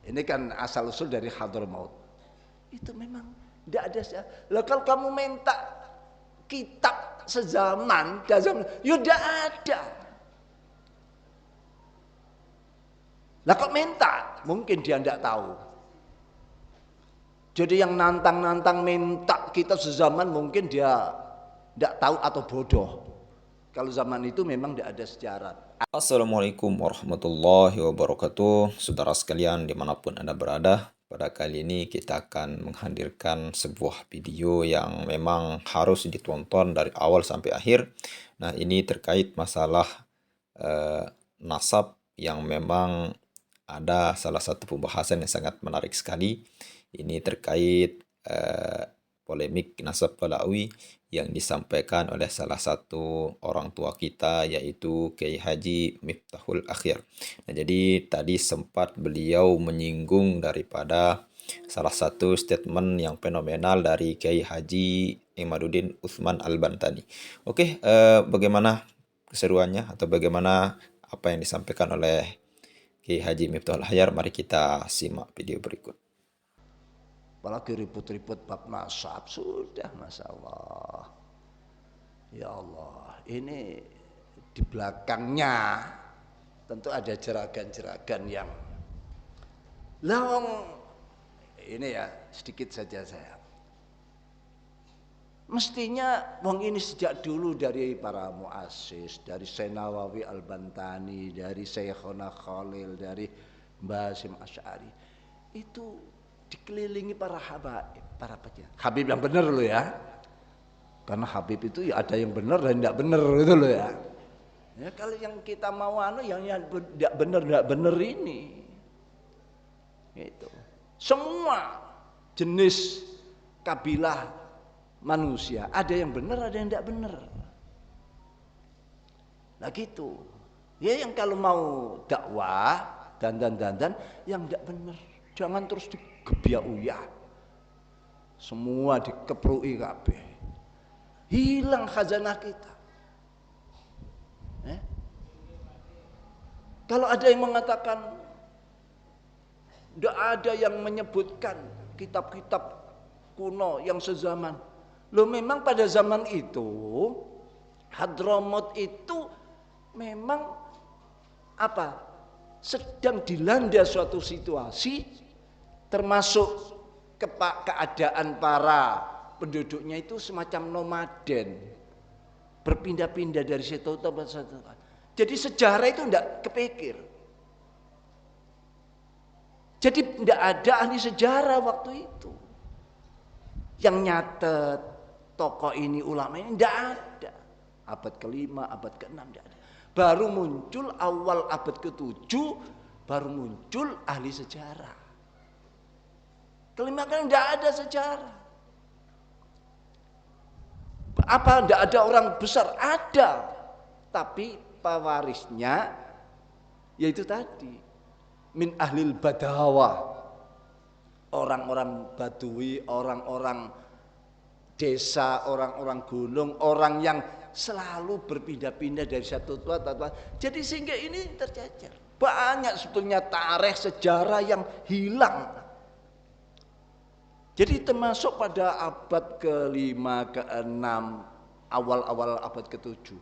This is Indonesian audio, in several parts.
Ini kan asal usul dari Hadramaut. Itu memang tidak ada. Lah kalau kamu minta kitab sezaman, ya tidak ada. Lah kok minta? Mungkin dia tidak tahu. Jadi yang nantang-nantang minta kitab sezaman mungkin dia tidak tahu atau bodoh. Kalau zaman itu memang tidak ada sejarah. Assalamualaikum warahmatullahi wabarakatuh. Saudara sekalian dimanapun Anda berada, pada kali ini kita akan menghadirkan sebuah video yang memang harus ditonton dari awal sampai akhir. Nah, ini terkait masalah nasab yang memang ada salah satu pembahasan yang sangat menarik sekali. Ini terkait polemik nasab Balawi yang disampaikan oleh salah satu orang tua kita, yaitu Kiai Haji Miftahul Akhir. Nah, jadi tadi sempat beliau menyinggung daripada salah satu statement yang fenomenal dari Kiai Haji Imaduddin Utsman Al-Bantani. Oke, bagaimana keseruannya atau bagaimana apa yang disampaikan oleh Kiai Haji Miftahul Akhir? Mari kita simak video berikut. Apalagi ribut-ribut bab nasab, sudah Masya Allah. Ya Allah, ini di belakangnya tentu ada jeragan-jeragan yang lawang. Ini ya sedikit saja saya. Mestinya wong ini sejak dulu dari para muassis, dari Syekh Nawawi Al-Bantani, dari Syekhona Khalil, dari Mbah Hasyim Asy'ari, itu dikelilingi para habaib, para pejabat. Habib yang benar loh ya. Karena Habib itu ya ada yang benar dan tidak benar itu loh ya. Ya kalau yang kita mau yang tidak benar ini. Itu. Semua jenis kabilah manusia ada yang benar, ada yang tidak benar. Nah gitu. Ya yang kalau mau dakwah dan yang tidak benar, jangan terus digebiak uyah. Semua dikeprui kabeh. Hilang khazanah kita. Kalau ada yang mengatakan tidak ada yang menyebutkan kitab-kitab kuno yang sezaman. Loh memang pada zaman itu Hadramaut itu memang apa? Sedang dilanda suatu situasi, termasuk keadaan para penduduknya itu semacam nomaden, berpindah-pindah dari satu tempat ke satu tempat. Jadi sejarah itu tidak kepikir. Jadi tidak ada ahli sejarah waktu itu yang nyatet tokoh ini, ulama ini, tidak ada. Abad ke-5, abad ke-6 tidak ada. Baru muncul awal abad ke-7, baru muncul ahli sejarah. Kelima kan tidak ada sejarah. Apa tidak ada orang besar? Ada. Tapi pewarisnya yaitu tadi min ahlil badawah, orang-orang badui, orang-orang desa, orang-orang gunung, orang yang selalu berpindah-pindah dari satu tempat. Jadi sehingga ini tercecer. Banyak sebetulnya tarikh sejarah yang hilang. Jadi termasuk pada abad ke-5, ke-6, awal-awal abad ke-7.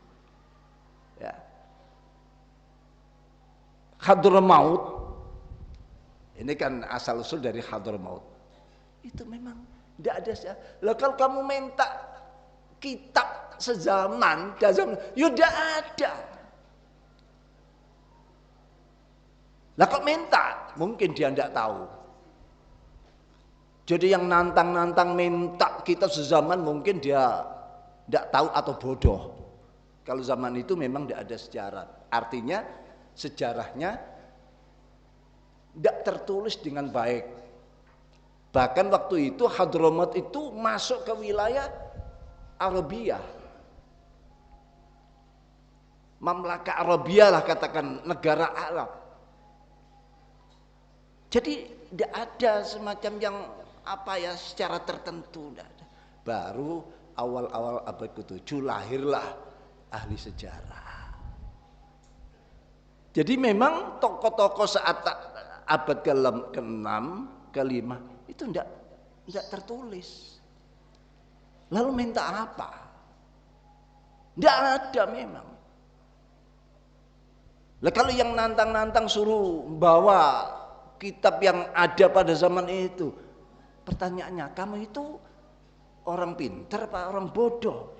Ya. Hadramaut, ini kan asal usul dari Hadramaut. Itu memang tidak ada. Lah kalau kamu minta kitab sezaman, ya tidak ada. Lah kok minta? Mungkin dia tidak tahu. Jadi yang nantang-nantang minta kitab sezaman mungkin dia tidak tahu atau bodoh. Kalau zaman itu memang tidak ada sejarah. Artinya sejarahnya tidak tertulis dengan baik. Bahkan waktu itu Hadramaut itu masuk ke wilayah Arabia. Mamlaka Arabia lah katakan, negara Arab. Jadi tidak ada semacam yang apa ya secara tertentu. Tidak ada. Baru awal-awal abad ke-7 lahirlah ahli sejarah. Jadi memang tokoh-tokoh saat abad ke-6, ke-5 itu enggak tertulis. Lalu minta apa? Enggak ada memang. Lah kalau yang nantang-nantang suruh bawa kitab yang ada pada zaman itu, pertanyaannya, kamu itu orang pintar apa orang bodoh?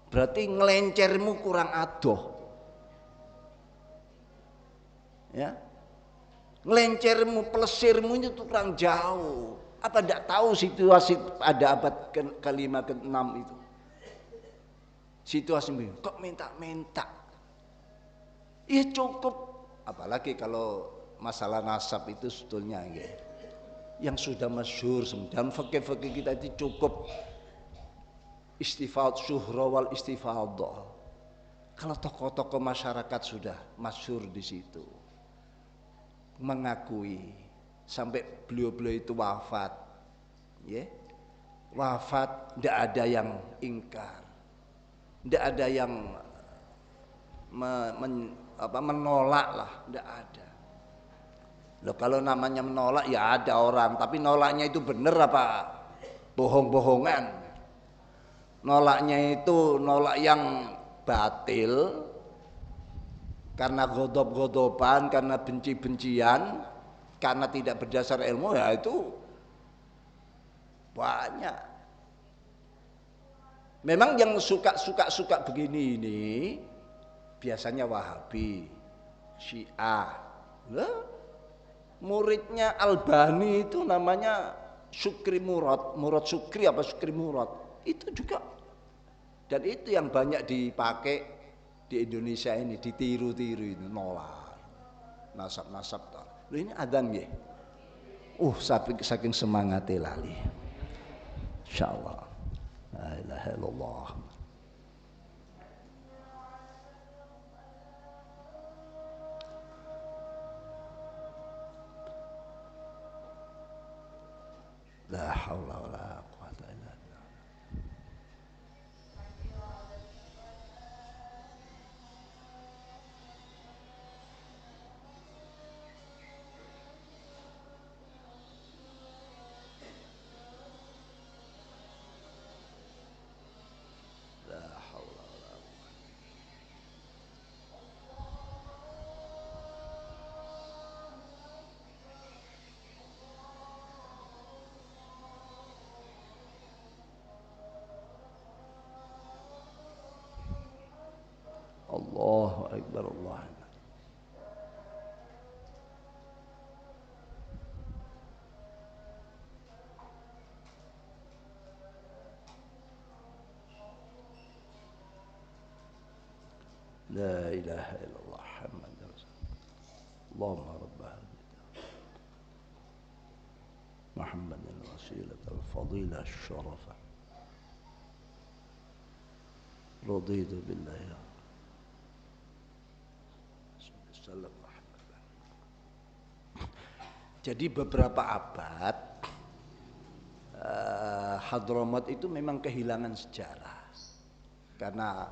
Berarti ngelencermu kurang adoh. Ya. Ngelencermu, pelesirmu itu kurang jauh. Apa tidak tahu situasi pada abad ke-5 ke-6 itu? Situasi ini kok minta-minta? Ya cukup. Apalagi kalau masalah nasab itu sebetulnya ya, yang sudah masyhur dalam fikih-fikih kita itu cukup istifad syuhra wal istifadah. Kalau tokoh-tokoh masyarakat sudah masyhur di situ, mengakui sampai beliau-beliau itu wafat, ya, wafat, tidak ada yang ingkar, tidak ada yang menolak lah, tidak ada. Loh kalau namanya menolak ya ada orang, tapi nolaknya itu benar apa bohong-bohongan? Nolaknya itu nolak yang batil karena godob-godoban, karena benci-bencian, karena tidak berdasar ilmu, ya itu banyak. Memang yang suka begini ini biasanya Wahabi, Syiah. Muridnya Albani itu namanya Syukri Murad, Murad Syukri apa Syukri Murad. Itu juga, dan itu yang banyak dipakai di Indonesia ini, ditiru-tiru itu, nolak nasab-nasab. Loh ini adzan ya. Saking semangatnya lali. Insyaallah. La ilaha illallah. La haula wala quwata illa billah. Allahu akbar, Allah. La ilaha illallah Muhammad Rasulullah. Allahumma rabb Muhammad al-wasilah al-fadilah al-syarafah. Raditu billahi. Jadi beberapa abad Hadramaut itu memang kehilangan sejarah karena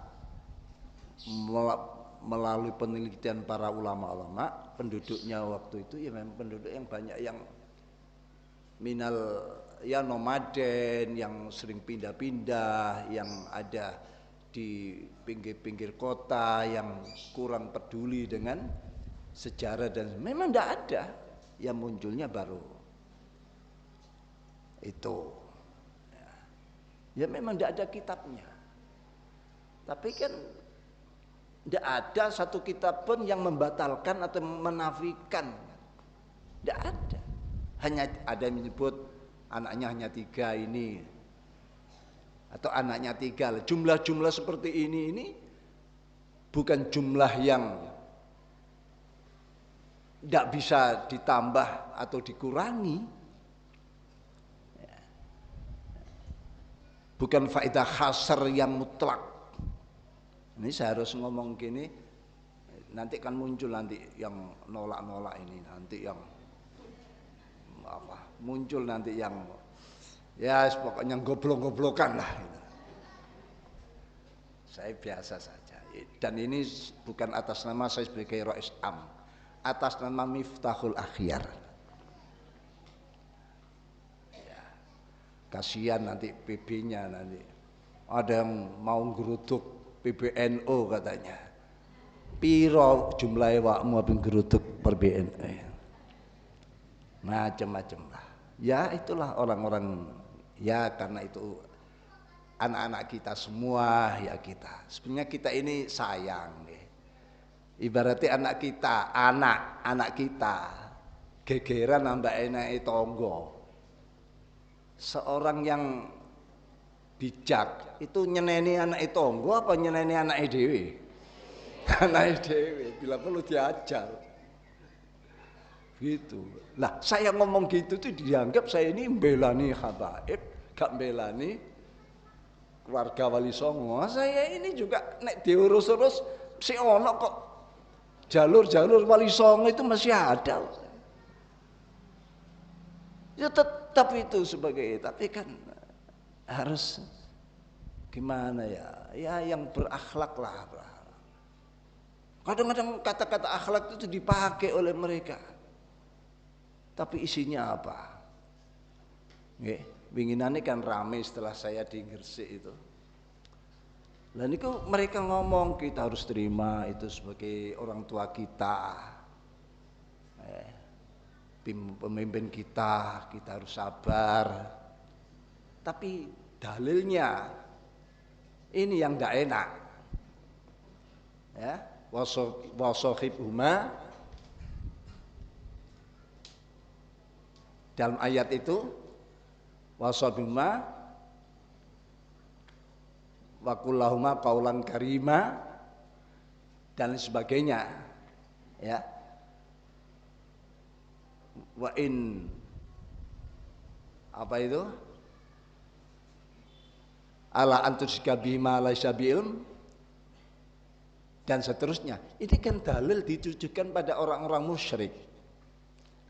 melalui penelitian para ulama-ulama, penduduknya waktu itu ya memang penduduk yang banyak yang minal ya nomaden, yang sering pindah-pindah, yang ada di pinggir-pinggir kota, yang kurang peduli dengan sejarah, dan memang tidak ada, yang munculnya baru itu ya memang tidak ada kitabnya, tapi kan tidak ada satu kitab pun yang membatalkan atau menafikan, tidak ada. Hanya ada yang menyebut anaknya hanya 3 ini, atau anaknya 3. Jumlah-jumlah seperti ini bukan jumlah yang tidak bisa ditambah atau dikurangi, bukan faedah khasar yang mutlak. Ini saya harus ngomong gini, nanti kan muncul nanti yang nolak-nolak ini, nanti yang muncul nanti yang ya pokoknya goblok-goblokan lah gitu. Saya biasa saja, dan ini bukan atas nama saya sebagai Rais Am, atas nama Miftahul Akhyar. Ya, kasihan nanti PB-nya nanti. Ada yang mau geruduk PBNU katanya. Piro jumlahe wakmu abing geruduk per BNU. Macam-macam lah. Ya itulah orang-orang, ya karena itu anak-anak kita semua ya kita. Sebenarnya kita ini sayang nih. Ibaratnya anak kita, anak kita gegeran ambak enake tonggo. Seorang yang bijak itu nyeneni anak tonggo apa nyeneni anak dhewe? Anak dhewe bila perlu diajar. Gitu. Lah saya ngomong gitu tuh dianggap saya ini mbelani habaib, gak mbelani keluarga Wali Songo. Saya ini juga nek diurus-urus si ono kok jalur-jalur Wali Songo itu masih ada. Ya tetap itu sebagai, tapi kan harus gimana ya? Ya yang berakhlak lah. Kadang-kadang kata-kata akhlak itu dipakai oleh mereka. Tapi isinya apa? Nggih, winginane kan rame setelah saya di Gresik itu. Lah niku mereka ngomong kita harus terima itu sebagai orang tua kita. Pemimpin kita harus sabar. Tapi dalilnya ini yang tidak enak. Ya, wasohibhuma dalam ayat itu wasohibhuma wakullahuma qaulan karima dan sebagainya, ya. Wa in apa itu? Ala antusika bima laisa bi'ilm dan seterusnya. Ini kan dalil ditujukan pada orang-orang musyrik.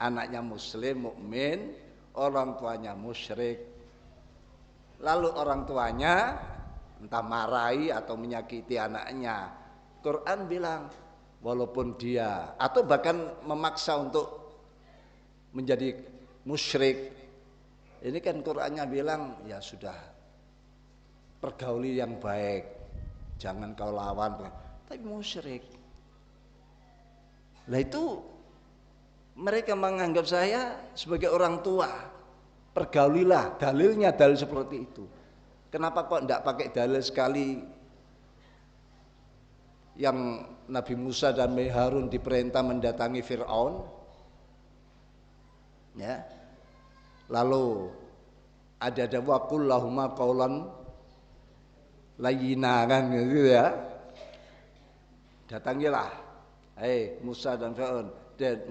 Anaknya muslim, mukmin, orang tuanya musyrik. Lalu orang tuanya entah marahi atau menyakiti anaknya. Quran bilang walaupun dia atau bahkan memaksa untuk menjadi musyrik. Ini kan Qur'annya bilang ya sudah pergauli yang baik, jangan kau lawan, tapi musyrik. Lah itu mereka menganggap saya sebagai orang tua. Pergaulilah, dalilnya dalil seperti itu. Kenapa kok enggak pakai dalil sekali yang Nabi Musa dan Harun diperintah mendatangi Fir'aun? Ya. Lalu ada waqul lahuma qaulan layyina kan gitu ya. Datangilah Musa dan Fir'aun,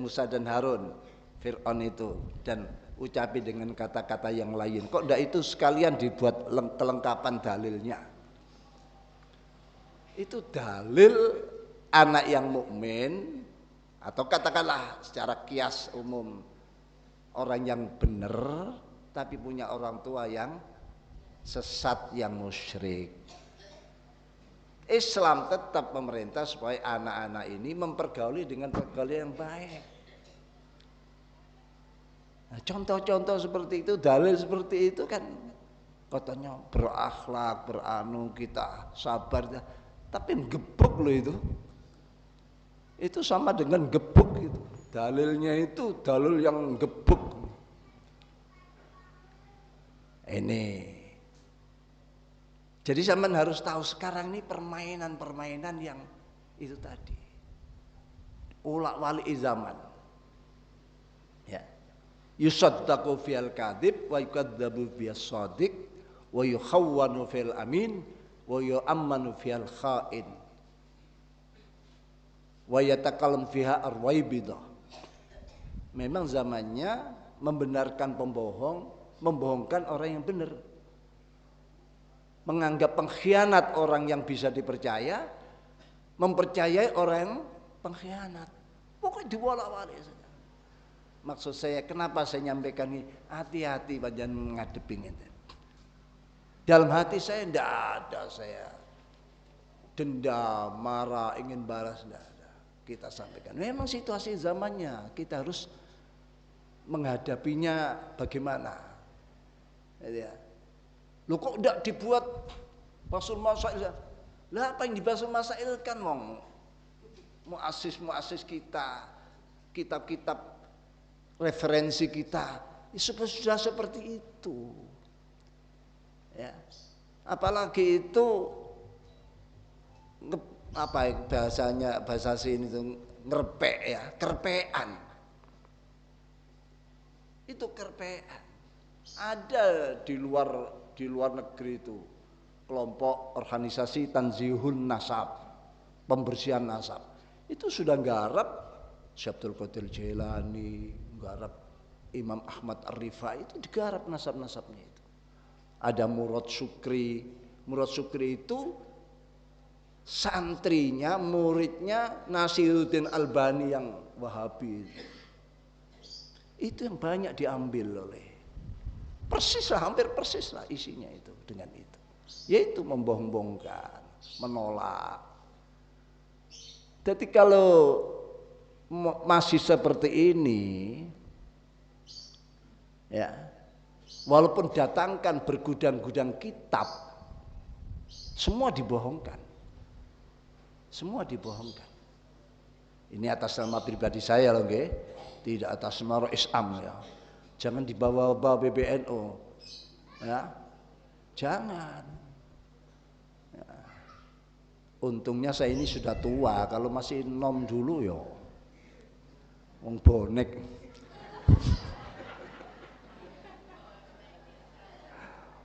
Musa dan Harun, Fir'aun itu, dan ucapi dengan kata-kata yang lain. Kok enggak itu sekalian dibuat kelengkapan dalilnya? Itu dalil anak yang mukmin atau katakanlah secara kias umum orang yang benar tapi punya orang tua yang sesat, yang musyrik. Islam tetap memerintah supaya anak-anak ini mempergauli dengan pergaulan yang baik. Nah, contoh-contoh seperti itu, dalil seperti itu kan katanya berakhlak, beranu, kita sabar, tapi gebuk loh itu. Itu sama dengan gebuk itu. Dalilnya itu dalil yang gebuk. Ini. Jadi zaman harus tahu sekarang ini permainan-permainan yang itu tadi. Ulak wali zaman. Ya. Yusaddaqu fil kadhib wa yukadzabu bis shadiq wa yukhawwanu fil amin wa yu'ammanu fil kha'in wa yatakallam fiha arwaibidah. Memang zamannya membenarkan pembohong, membohongkan orang yang benar. Menganggap pengkhianat orang yang bisa dipercaya, mempercayai orang yang pengkhianat. Pokoknya diwolak-walik saja. Maksud saya, kenapa saya nyampaikan ini? Hati-hati panjenengan ngadepi ngene. Dalam hati saya tidak ada saya dendam, marah, ingin balas, tidak ada. kita sampaikan. Memang situasi zamannya, kita harus menghadapinya bagaimana. Ya. Loh kok tidak dibuat basul masail? Lah apa yang dibasul masail kan muassis kita, kitab-kitab referensi kita, sudah seperti itu. Ya. Apalagi itu apa bahasanya, bahasa sini itu ngerpek ya, kerpean. Itu kerpean. Ada di luar negeri itu kelompok organisasi Tanzihun Nasab, pembersihan nasab. Itu sudah nggarap Syekh Abdul Qadir Jailani, nggarap Imam Ahmad Ar-Rifai, itu digarap nasab-nasabnya itu. Ada Murad Sukri. Murad Sukri itu santrinya, muridnya Nasiruddin Albani yang Wahabi. Itu yang banyak diambil oleh, persis lah, hampir persis lah isinya itu dengan itu. Yaitu membohong-bohongkan, menolak. Jadi kalau masih seperti ini, ya, walaupun datangkan bergudang-gudang kitab, semua dibohongkan. Semua dibohongkan. Ini atas nama pribadi saya loh, nggih. Tidak atas nama Islam ya. Jangan dibawa-bawa PBNU. Ya. Jangan. Ya. Untungnya saya ini sudah tua, kalau masih nom dulu ya. Wong bonek.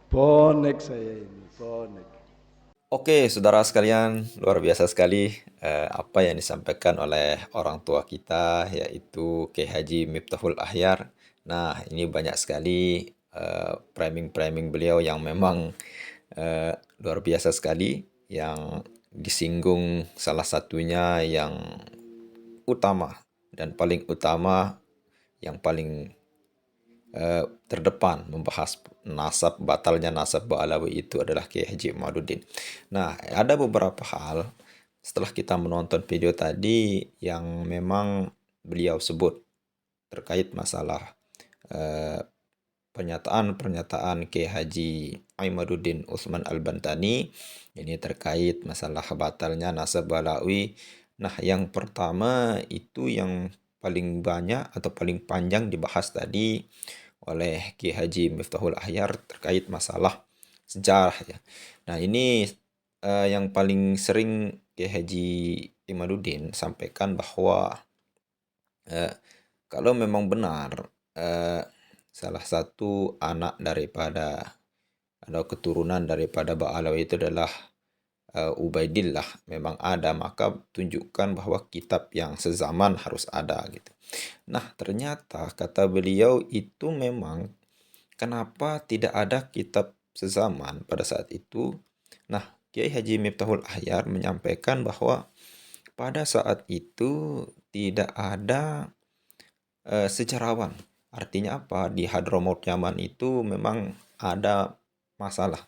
Bonek saya ini, bonek. Oke, saudara sekalian, luar biasa sekali apa yang disampaikan oleh orang tua kita, yaitu Kiai Haji Miftahul Ahyar. Nah, ini banyak sekali framing-framing beliau yang memang luar biasa sekali, yang disinggung salah satunya yang utama dan paling utama, yang paling terdepan membahas batalnya nasab Ba'alawi itu adalah Kiai Haji Imaduddin. Nah, ada beberapa hal setelah kita menonton video tadi yang memang beliau sebut terkait masalah pernyataan Kiai Haji Imaduddin Utsman Al-Bantani ini terkait masalah batalnya nasab Ba'alawi. Nah, yang pertama itu yang paling banyak atau paling panjang dibahas tadi oleh Kiai Haji Miftahul Ahyar terkait masalah sejarah ya. Nah, ini yang paling sering Kiai Haji Imaduddin sampaikan bahwa kalau memang benar salah satu anak daripada atau keturunan daripada Ba'alawi itu adalah Ubaidillah memang ada, maka tunjukkan bahwa kitab yang sezaman harus ada gitu. Nah, ternyata kata beliau itu memang kenapa tidak ada kitab sezaman pada saat itu. Nah, Kiai Haji Miftahul Ahyar menyampaikan bahwa pada saat itu tidak ada sejarawan. Artinya apa? Di Hadramaut Yaman itu memang ada masalah.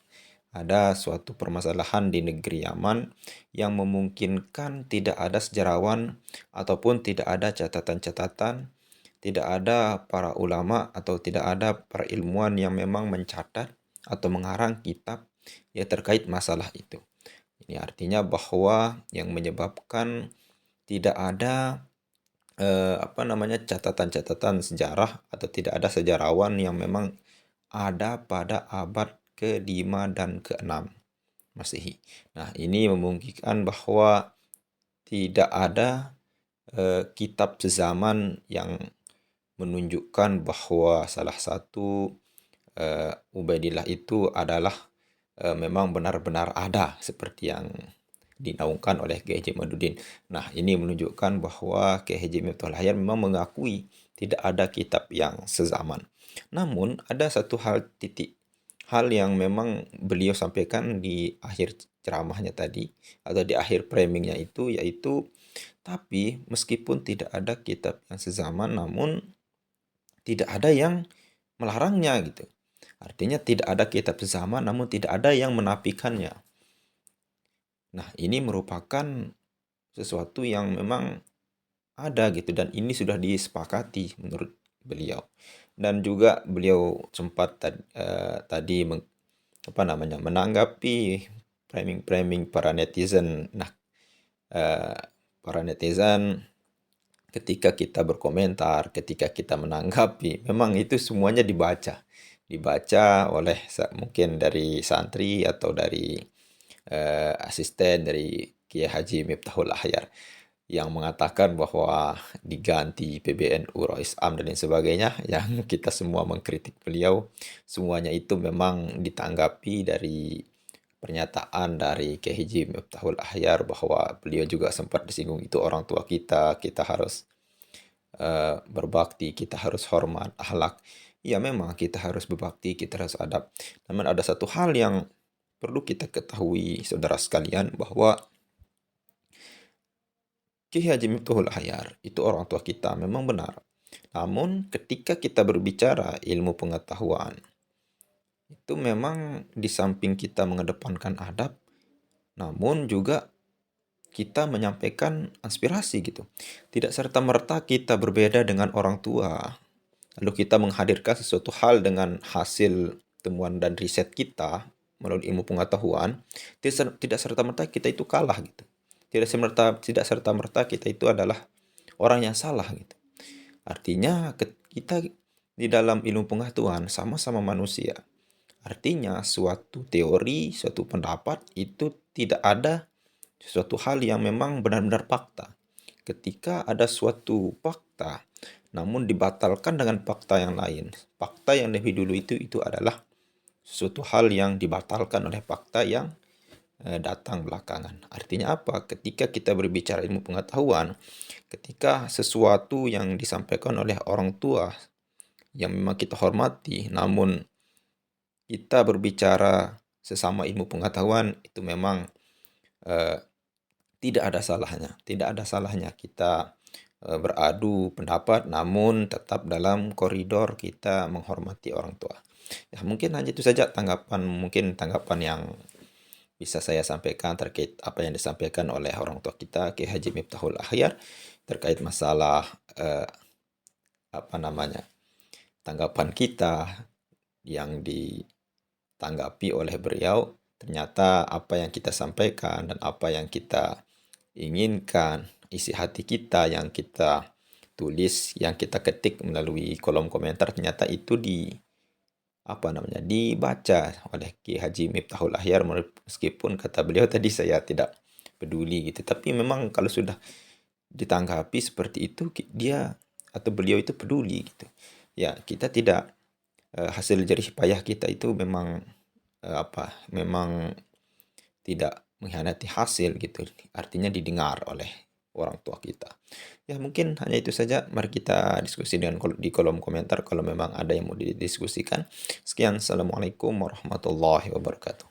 Ada suatu permasalahan di negeri Yaman yang memungkinkan tidak ada sejarawan ataupun tidak ada catatan-catatan, tidak ada para ulama atau tidak ada para ilmuwan yang memang mencatat atau mengarang kitab ya terkait masalah itu. Ini artinya bahwa yang menyebabkan tidak ada catatan-catatan sejarah atau tidak ada sejarawan yang memang ada pada abad ke-5 dan ke-6 Masehi. Nah, ini memungkinkan bahwa tidak ada kitab sezaman yang menunjukkan bahwa salah satu Ubaidillah itu adalah memang benar-benar ada seperti yang dinaungkan oleh Kiai Haji Imaduddin. Nah, ini menunjukkan bahwa Kiai Haji Miftahul Ahyar memang mengakui tidak ada kitab yang sezaman. Namun, ada satu hal yang memang beliau sampaikan di akhir ceramahnya tadi atau di akhir framingnya itu, yaitu tapi meskipun tidak ada kitab yang sezaman, namun tidak ada yang melarangnya gitu. Artinya tidak ada kitab sezaman namun tidak ada yang menafikannya. Nah, ini merupakan sesuatu yang memang ada gitu, dan ini sudah disepakati menurut beliau. Dan juga beliau sempat tadi menanggapi framing-framing para netizen. Nah, para netizen ketika kita berkomentar, ketika kita menanggapi, memang itu semuanya dibaca oleh mungkin dari santri atau dari asisten dari Kiai Haji Miftahul Ahyar yang mengatakan bahwa diganti PBNU Rais Am dan lain sebagainya, yang kita semua mengkritik beliau, semuanya itu memang ditanggapi dari pernyataan dari Kiai Haji Miftahul Ahyar bahwa beliau juga sempat disinggung, itu orang tua kita harus berbakti, kita harus hormat, akhlak. Ya memang kita harus berbakti, kita harus adab. Namun ada satu hal yang perlu kita ketahui saudara sekalian, bahwa Kiai Haji Miftahul Ahyar itu orang tua kita, memang benar. Namun ketika kita berbicara ilmu pengetahuan, itu memang di samping kita mengedepankan adab, namun juga kita menyampaikan aspirasi gitu. Tidak serta-merta kita berbeda dengan orang tua, lalu kita menghadirkan sesuatu hal dengan hasil temuan dan riset kita melalui ilmu pengetahuan, tidak serta-merta kita itu kalah gitu. Tidak serta-merta kita itu adalah orang yang salah gitu. Artinya kita di dalam ilmu pengetahuan sama-sama manusia. Artinya suatu teori, suatu pendapat itu tidak ada sesuatu hal yang memang benar-benar fakta. Ketika ada suatu fakta namun dibatalkan dengan fakta yang lain, fakta yang lebih dulu itu adalah suatu hal yang dibatalkan oleh fakta yang datang belakangan. Artinya apa? Ketika kita berbicara ilmu pengetahuan, ketika sesuatu yang disampaikan oleh orang tua yang memang kita hormati, namun kita berbicara sesama ilmu pengetahuan, itu memang tidak ada salahnya. Tidak ada salahnya kita beradu pendapat, namun tetap dalam koridor kita menghormati orang tua. Ya, mungkin hanya itu saja tanggapan yang bisa saya sampaikan terkait apa yang disampaikan oleh orang tua kita, Kiai Haji Miftahul Ahyar, terkait masalah tanggapan kita yang ditanggapi oleh beliau. Ternyata apa yang kita sampaikan dan apa yang kita inginkan, isi hati kita yang kita tulis, yang kita ketik melalui kolom komentar, ternyata itu dibaca oleh Kiai Haji Miftahul Ahyar, meskipun kata beliau tadi saya tidak peduli gitu. Tapi memang kalau sudah ditanggapi seperti itu, dia atau beliau itu peduli gitu. Ya, kita tidak hasil jerih payah kita itu memang memang tidak mengkhianati hasil gitu. Artinya didengar oleh orang tua kita. Ya mungkin hanya itu saja. Mari kita diskusi di kolom komentar kalau memang ada yang mau didiskusikan. Sekian, assalamualaikum warahmatullahi wabarakatuh.